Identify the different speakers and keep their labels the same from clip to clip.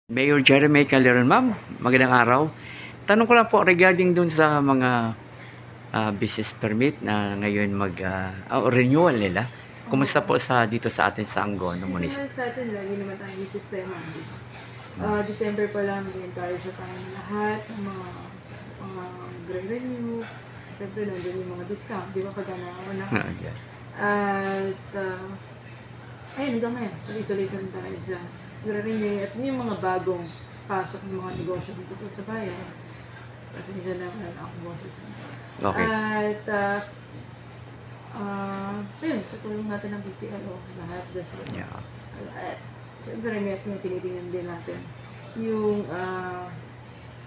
Speaker 1: Mayor Jeremy Calderon, ma'am, magandang araw. Tanong ko lang po regarding dun sa mga business permit na ngayon renewal nila. Kumusta po dito sa atin sa Angono Municipal?
Speaker 2: Sa atin, lagi naman tayong sistema. December pa lang, mag-encourage na tayo lahat ng mga renew. Siyempre, nandun yung mga discount. Di ba pag na? At, ayun, hanggang ngayon. Tuloy-tuloy pa rin tayo sa renew. At yung mga bagong pasok ng mga negosyo dito po sa bayan. Kasi nila naman akong boses.
Speaker 1: Okay.
Speaker 2: At, ayun, tutulong natin ang BPLO. Lahat.
Speaker 1: Yeah.
Speaker 2: At, siyempre, may tinitingnan din natin yung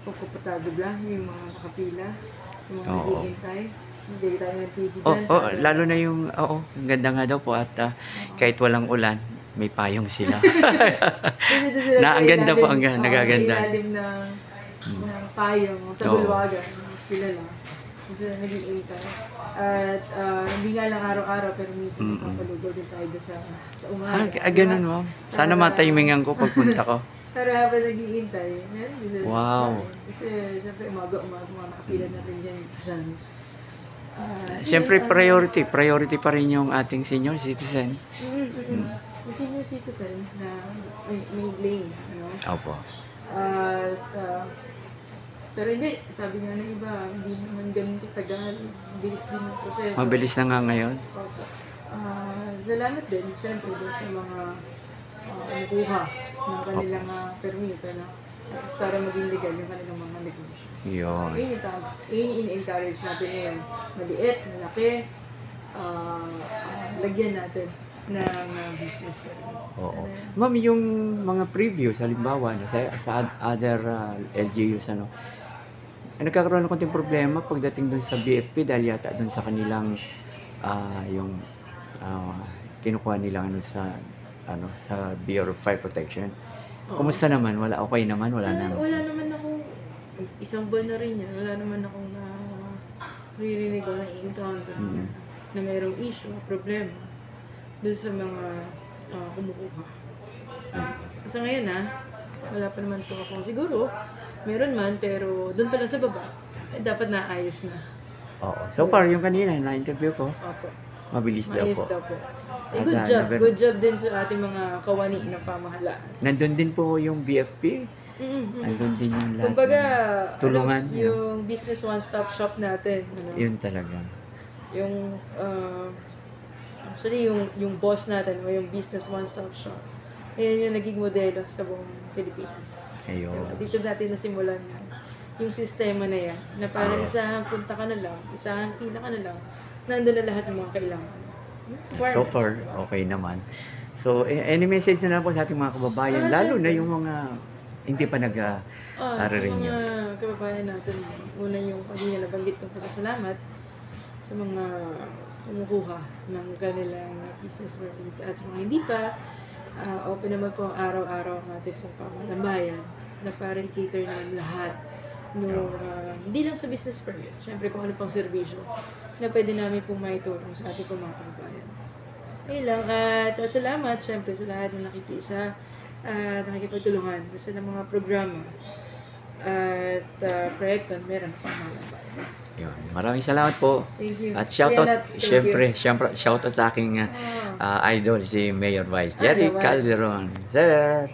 Speaker 2: komportable lang, yung mga nakapila, yung mga naghihintay. Hindi tayo nagtigil dyan.
Speaker 1: Lalo na yung, ang ganda nga daw po at kahit walang ulan, may payong sila. Ang ganda po, nagaganda.
Speaker 2: Sa ilalim ng payong, sa bulwagan, mas kilala. Kasi naghihintay. At hindi nga lang araw-araw, pero minsan papalugaw din tayo sa umaga.
Speaker 1: Ganun, ma'am. Sana matimingan ko pagpunta ko.
Speaker 2: Pero habang naghihintay, meron din.
Speaker 1: Wow.
Speaker 2: Kasi syempre umaga mga nakapila na rin dyan.
Speaker 1: Siyempre priority pa rin yung ating senior citizen.
Speaker 2: Yung senior citizen na may lane, ano?
Speaker 1: Opo.
Speaker 2: Pero hindi, sabi nga ng iba, hindi naman ganun katagal. Mabilis din ang proseso.
Speaker 1: Mabilis na nga ngayon.
Speaker 2: Salamat din, siyempre, doon sa mga kumukuha ng kanilang permit, ano? At para maging legal yung kanilang mga negosyo.
Speaker 1: Yun.
Speaker 2: In-encourage natin ngayon. Maliit, malaki, lagyan natin ng business.
Speaker 1: Oo. Ma'am, yung mga previews, halimbawa, sa other LGUs, nagkakaroon ng konting problema pagdating dun sa BFP dahil yata dun sa kanilang kinukuha nila sa Bureau of Fire Protection. Kumusta naman? Okay naman? Wala
Speaker 2: naman akong isang buwan na rin yan. Wala naman akong naririnig o na-encounter na mayroong issue, problema doon sa mga kumukuha. Kasi ngayon wala pa naman po ako. Siguro, meron man, pero doon pala sa baba, dapat naayos na.
Speaker 1: Oo. So far, yung kanina, na-interview ko, mabilis daw po.
Speaker 2: Good job din sa ating mga kawani ng pamahalaan.
Speaker 1: Nandun din po yung BFP. Nandun din yung lahat.
Speaker 2: Kumbaga,
Speaker 1: tulungan.
Speaker 2: Yung business one-stop shop natin.
Speaker 1: Yun talaga.
Speaker 2: Yung, actually, yung boss natin, o yung business one-stop shop, ayan yung naging modelo sa buong Pilipinas.
Speaker 1: Ayun.
Speaker 2: Dito natin nasimulan yung sistema na yan, na parang isang punta ka na lang, isang pila ka na lang, nandun na lahat ng mga kailangan.
Speaker 1: So far, okay naman. So, any message na po sa ating mga kababayan, lalo na yung mga hindi pa nag-renew?
Speaker 2: Sa mga kababayan natin, una yung kanina nabanggit kong pasasalamat sa mga kumukuha ng kanilang business permit at sa mga hindi pa, open naman po araw-araw ang ating pong pamahalaan na para i-cater naman lahat hindi lang sa business permit, syempre kung ano pang serbisyo na pwede namin pong maitulong sa ating mga kababayan. Ayun lang, at salamat syempre sa lahat na nakikisa at nakikipagtulungan sa mga programa at proyekto meron pang mga
Speaker 1: Yun. Maraming salamat po.
Speaker 2: Thank you.
Speaker 1: At shoutout sa aking idol, si Mayor Vice Jerry Calderon. Sir!